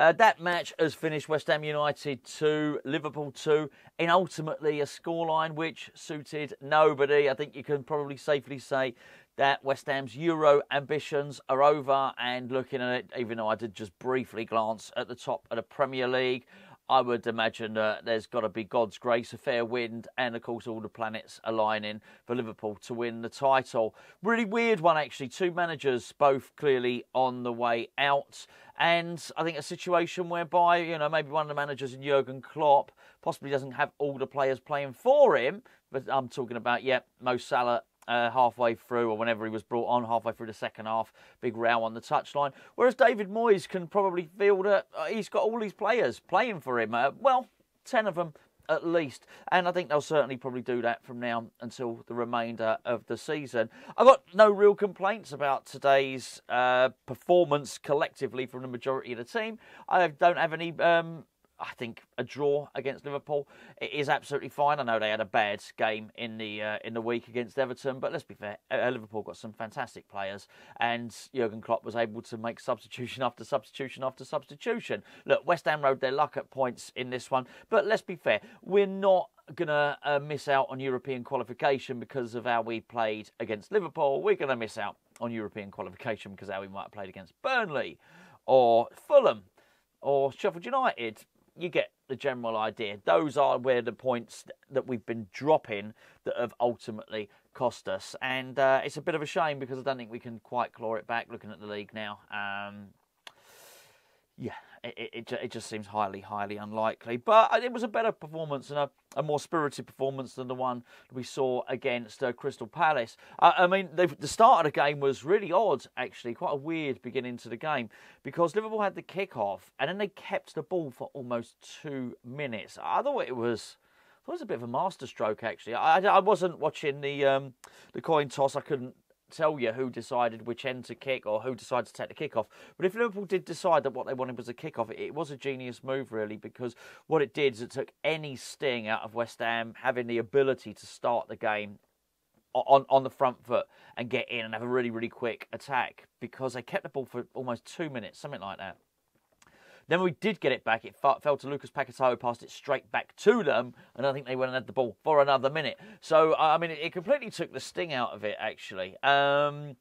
That match has finished West Ham United 2, Liverpool 2, in ultimately a scoreline which suited nobody. I think you can probably safely say that West Ham's Euro ambitions are over, and looking at it, even though I did just briefly glance at the top of the Premier League, I would imagine there's got to be God's grace, a fair wind, and of course all the planets aligning for Liverpool to win the title. Really weird one, actually. Two managers both clearly on the way out. And I think a situation whereby, you know, maybe one of the managers in Jurgen Klopp possibly doesn't have all the players playing for him. But I'm talking about, Mo Salah halfway through, or whenever he was brought on, halfway through the second half, big row on the touchline. Whereas David Moyes can probably feel that he's got all these players playing for him. 10 of them at least. And I think they'll certainly probably do that from now until the remainder of the season. I've got no real complaints about today's performance collectively from the majority of the team. I don't have any... I think a draw against Liverpool is absolutely fine. I know they had a bad game in the week against Everton, but let's be fair, Liverpool got some fantastic players, and Jurgen Klopp was able to make substitution after substitution after substitution. Look, West Ham rode their luck at points in this one, but let's be fair, we're not going to miss out on European qualification because of how we played against Liverpool. We're going to miss out on European qualification because of how we might have played against Burnley or Fulham or Sheffield United. You get the general idea. Those are where the points that we've been dropping that have ultimately cost us. And it's a bit of a shame because I don't think we can quite claw it back looking at the league now. It just seems highly, highly unlikely. But it was a better performance and a more spirited performance than the one we saw against Crystal Palace. The start of the game was really odd, actually. Quite a weird beginning to the game because Liverpool had the kick-off and then they kept the ball for almost 2 minutes. I thought it was a bit of a masterstroke, actually. I wasn't watching the coin toss. I couldn't tell you who decided which end to kick or who decided to take the kick-off. But if Liverpool did decide that what they wanted was a kick-off, it was a genius move, really, because what it did is it took any sting out of West Ham having the ability to start the game on the front foot and get in and have a really, really quick attack, because they kept the ball for almost 2 minutes, something like that. Then when we did get it back, it fell to Lucas Paquetá, who passed it straight back to them, and I think they went and had the ball for another minute. So, it completely took the sting out of it, actually. That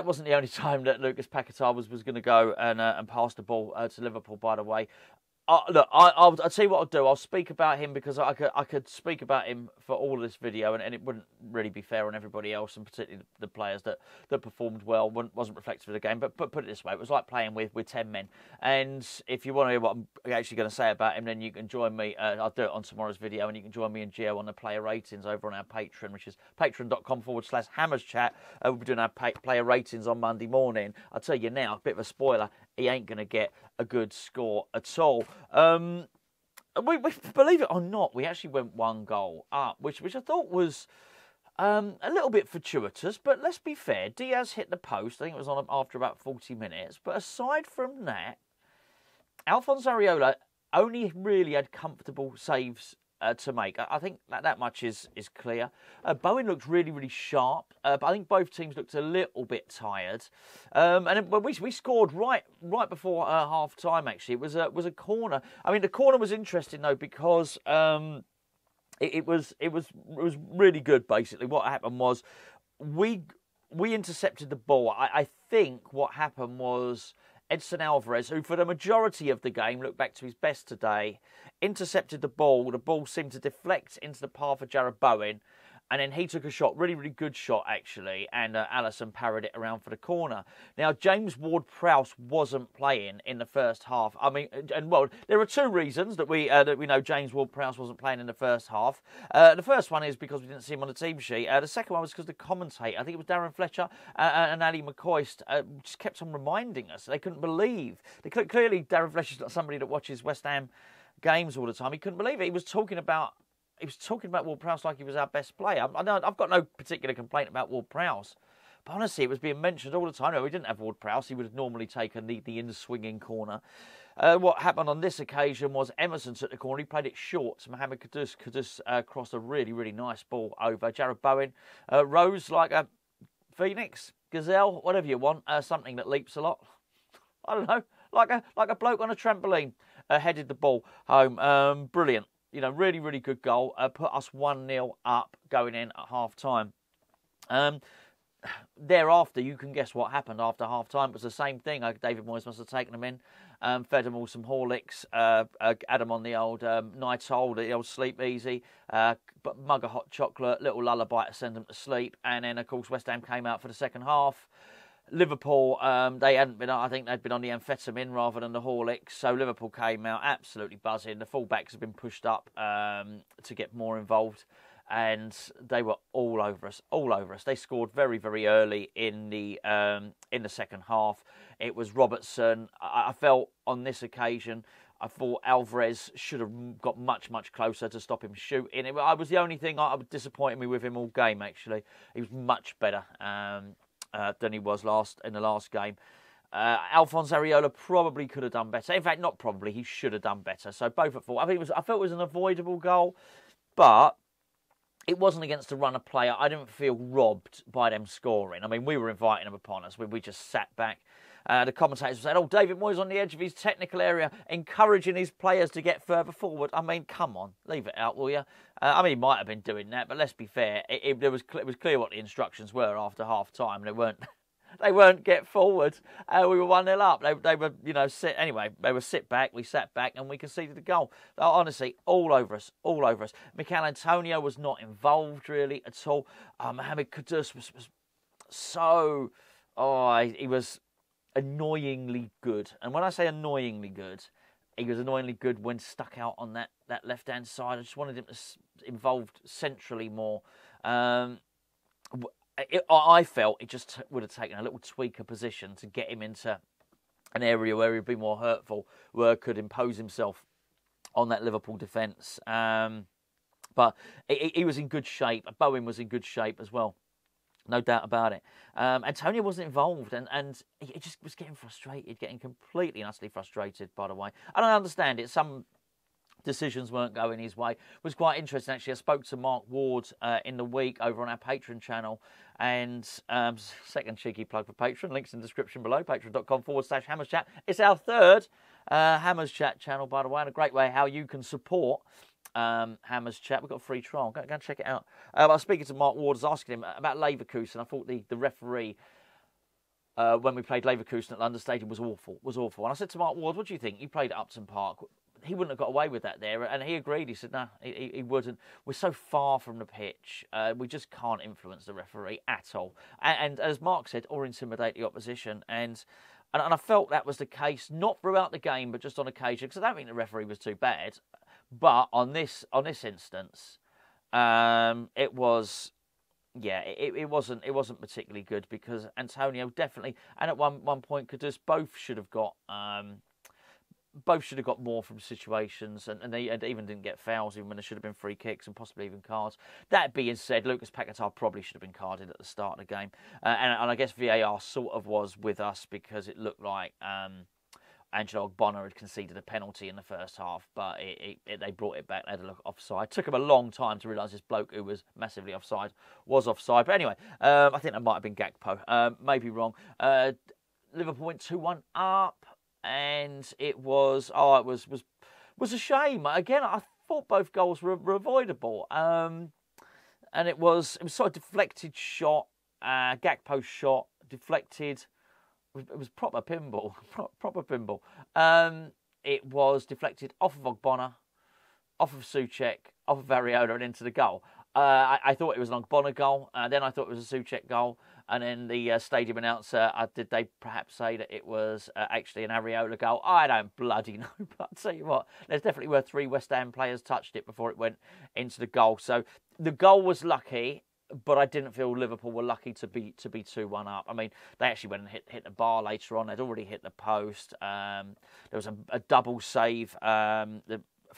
wasn't the only time that Lucas Paquetá was going to go and pass the ball to Liverpool, by the way. I'll tell you what I'll do. I'll speak about him because I could speak about him for all of this video, and it wouldn't really be fair on everybody else, and particularly the players that performed well. Wasn't reflective of the game. But put it this way, it was like playing with 10 men. And if you want to hear what I'm actually going to say about him, then you can join me. I'll do it on tomorrow's video, and you can join me and Gio on the player ratings over on our Patreon, which is patreon.com/HammersChat. We'll be doing our player ratings on Monday morning. I'll tell you now, a bit of a spoiler, he ain't going to get a good score at all. We believe it or not, we actually went 1 goal up, which I thought was a little bit fortuitous. But let's be fair, Diaz hit the post. I think it was on after about 40 minutes. But aside from that, Alphonse Areola only really had comfortable saves to make. I think that much is clear. Bowen looked really, really sharp, but I think both teams looked a little bit tired. And we scored right before half time. Actually, it was a corner. The corner was interesting though because it was really good. Basically, what happened was we intercepted the ball. I think what happened was Edson Alvarez, who for the majority of the game looked back to his best today, intercepted the ball. The ball seemed to deflect into the path of Jarrod Bowen, and then he took a shot, really, really good shot actually, and Alisson parried it around for the corner. Now, James Ward-Prowse wasn't playing in the first half. There are 2 reasons that we know James Ward-Prowse wasn't playing in the first half. The first one is because we didn't see him on the team sheet. The second one was because the commentator, I think it was Darren Fletcher and Ali McCoist, just kept on reminding us. They couldn't believe. Clearly, Darren Fletcher's not somebody that watches West Ham games all the time. He couldn't believe it. He was talking about Ward-Prowse like he was our best player. I've got no particular complaint about Ward-Prowse. But honestly, it was being mentioned all the time. No, we didn't have Ward-Prowse. He would have normally taken the in-swinging corner. What happened on this occasion was Emerson took the corner. He played it short. Mohamed Kudus crossed a really, really nice ball over. Jarrod Bowen rose like a phoenix, gazelle, whatever you want. Something that leaps a lot. I don't know. like a bloke on a trampoline, headed the ball home. Brilliant. You know, really, really good goal. Put us 1-0 up going in at half-time. Thereafter, you can guess what happened after half-time. It was the same thing. David Moyes must have taken them in, fed them all some Horlicks, had them on the old Nitol, the old sleep easy, mug of hot chocolate, little lullaby to send them to sleep. And then, of course, West Ham came out for the second half. Liverpool, they hadn't been. I think they'd been on the amphetamine rather than the Horlicks. So Liverpool came out absolutely buzzing. The fullbacks have been pushed up to get more involved, and they were all over us. They scored very, very early in the second half. It was Robertson. I felt on this occasion, I thought Alvarez should have got much, much closer to stop him shooting. I was the only thing I was disappointed me with him all game. Actually, he was much better than he was in the last game. Alphonse Areola probably could have done better. In fact, not probably, he should have done better. So both at fault. I felt it was an avoidable goal, but it wasn't against a runner player. I didn't feel robbed by them scoring. I mean, we were inviting them upon us. We just sat back. The commentators said, David Moyes on the edge of his technical area, encouraging his players to get further forward. I mean, come on, leave it out, will you? I mean, he might have been doing that, but let's be fair. It was clear what the instructions were after half-time. They weren't get forward. We were 1-0 up. They were, sit. Anyway, they were sit back. We sat back and we conceded the goal. Honestly, all over us. Michail Antonio was not involved really at all. Mohamed Kudus was so... he was annoyingly good. And when I say annoyingly good, he was annoyingly good when stuck out on that left-hand side. I just wanted him to involved centrally more. I felt it just would have taken a little tweaker position to get him into an area where he'd be more hurtful, where he could impose himself on that Liverpool defence. But he was in good shape. Bowen was in good shape as well. No doubt about it. Antonio wasn't involved, and he just was getting frustrated, getting completely and utterly frustrated, by the way. And I understand it. Some decisions weren't going his way. It was quite interesting, actually. I spoke to Mark Ward in the week over on our Patreon channel, and second cheeky plug for Patreon, links in the description below, patreon.com/Hammers Chat. It's our third Hammers Chat channel, by the way, and a great way how you can support Hammers Chat. We've got a free trial. Go and check it out. I was speaking to Mark Ward, I was asking him about Leverkusen. I thought the referee, when we played Leverkusen at London Stadium, was awful. And I said to Mark Ward, what do you think? You played at Upton Park. He wouldn't have got away with that there. And he agreed. He said, no, he wouldn't. We're so far from the pitch. We just can't influence the referee at all. And as Mark said, or intimidate the opposition. And I felt that was the case, not throughout the game, but just on occasion, because I don't think the referee was too bad. But on this instance, it was, it wasn't particularly good, because Antonio definitely, and at one point, Kudus, both should have got more from situations, and they even didn't get fouls, even when there should have been free kicks and possibly even cards. That being said, Lucas Paquetá probably should have been carded at the start of the game, and I guess VAR sort of was with us, because it looked like Angelo Ogbonna had conceded a penalty in the first half, but they brought it back. They had a look offside. It took him a long time to realise this bloke who was massively offside was offside. But anyway, I think that might have been Gakpo. Maybe wrong. Liverpool went 2-1 up, and it was a shame. Again, I thought both goals were avoidable. And it was sort of deflected shot. Gakpo shot deflected. It was proper pinball. It was deflected off of Ogbonna, off of Souček, off of Areola, and into the goal. I thought it was an Ogbonna goal. Then I thought it was a Souček goal. And then the stadium announcer, did they perhaps say that it was actually an Areola goal? I don't bloody know. But I'll tell you what, there's definitely were 3 West Ham players touched it before it went into the goal. So the goal was lucky, but I didn't feel Liverpool were lucky to be 2-1 up. I mean, they actually went and hit the bar later on. They'd already hit the post. There was a double save from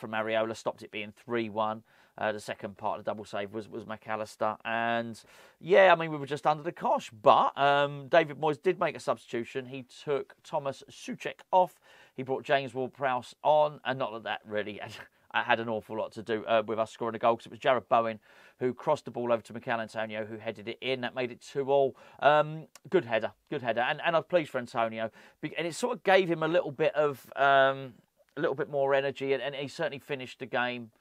Areola, stopped it being 3-1. The second part of the double save was McAllister. And, yeah, I mean, we were just under the cosh. But David Moyes did make a substitution. He took Thomas Souček off. He brought James Ward-Prowse on. And not that really... had an awful lot to do with us scoring a goal, because it was Jarrod Bowen who crossed the ball over to Michail Antonio, who headed it in. That made it 2-2. Good header. And I'm pleased for Antonio, and it sort of gave him a little bit more energy, and he certainly finished the game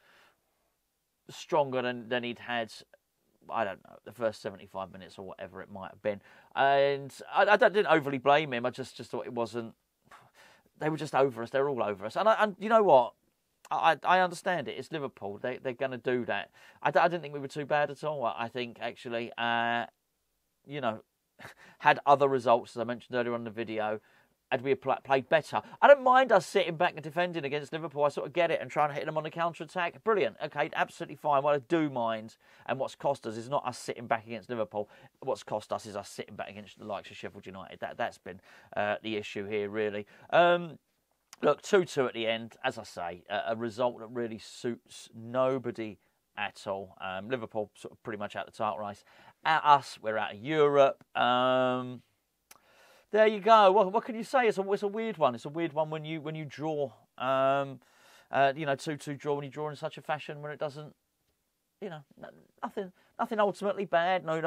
stronger than he'd had, I don't know, the first 75 minutes or whatever it might have been. And I didn't overly blame him. I just thought it wasn't... They were just over us. They're all over us. And you know what? I understand it. It's Liverpool. They're going to do that. I didn't think we were too bad at all. I think, actually, had other results, as I mentioned earlier on in the video, had we played better. I don't mind us sitting back and defending against Liverpool. I sort of get it, and trying to hit them on the counter-attack. Brilliant. Okay, absolutely fine. What I do mind, and what's cost us, is not us sitting back against Liverpool. What's cost us is us sitting back against the likes of Sheffield United. That's been the issue here, really. Look, 2-2 at the end. As I say, a result that really suits nobody at all. Liverpool sort of pretty much out the title race. At us, we're out of Europe. There you go. What can you say? It's a weird one. It's a weird one when you draw. 2-2 draw, when you draw in such a fashion when it doesn't, nothing ultimately bad. No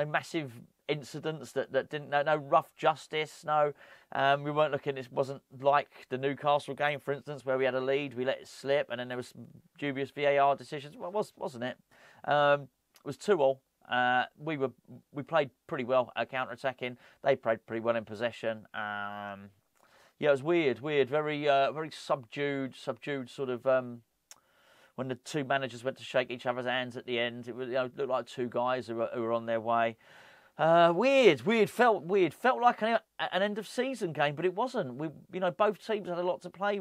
massive incidents that didn't. No rough justice. No, we weren't looking. It wasn't like the Newcastle game, for instance, where we had a lead, we let it slip, and then there was dubious VAR decisions. Well, wasn't it? It was 2-2. We played pretty well counter-attacking. They played pretty well in possession. It was weird, very subdued sort of. When the two managers went to shake each other's hands at the end, it was, looked like two guys who were on their way. Weird. Felt like an end of season game, but it wasn't. Both teams had a lot to play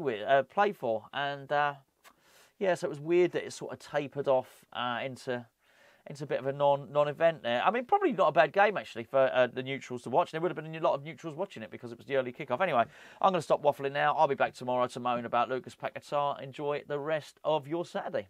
for, and so it was weird that it sort of tapered off into a bit of a non-event there. I mean, probably not a bad game, actually, for the neutrals to watch. There would have been a lot of neutrals watching it because it was the early kickoff. Anyway, I'm going to stop waffling now. I'll be back tomorrow to moan about Lucas Paquetá. Enjoy the rest of your Saturday.